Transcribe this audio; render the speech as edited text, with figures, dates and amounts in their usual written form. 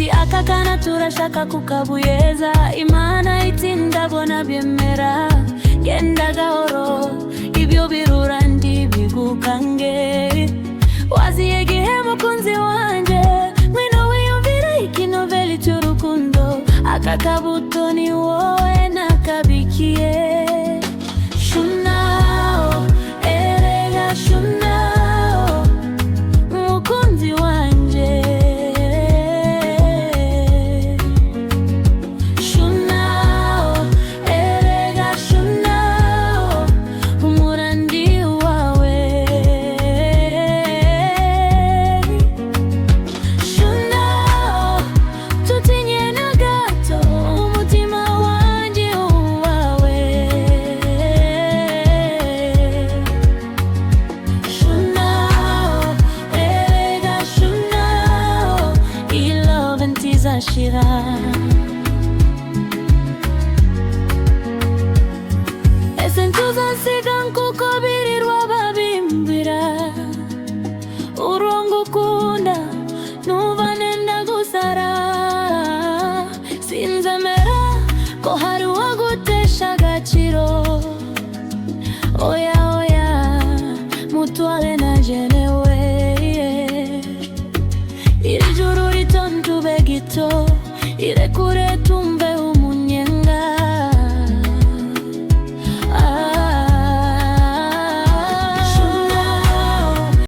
ati akakana turashaka kukabuyeza Imana iti ndabona byemera genda gahoro ibyo birura ndibigukange waziye gihe mukunzi wanje mwino wiyumvira ikinoveli cy'urukundo aka kabuto ni wowe nakabikiye Shunao erega shunao mukunzi wanje Shunao erega shunao umurandi wawe Shunao tutinye na gato umutima wanje uwawe Shunao erega shunao ilove ntizashira ese ntuzansiga nkuko birirwa babimbwira urongo ukunda numva nenda gusara sinzemera ko hari uwagutesha agaciro oya oya mutware najenewe iri juru rito ntube gito irekure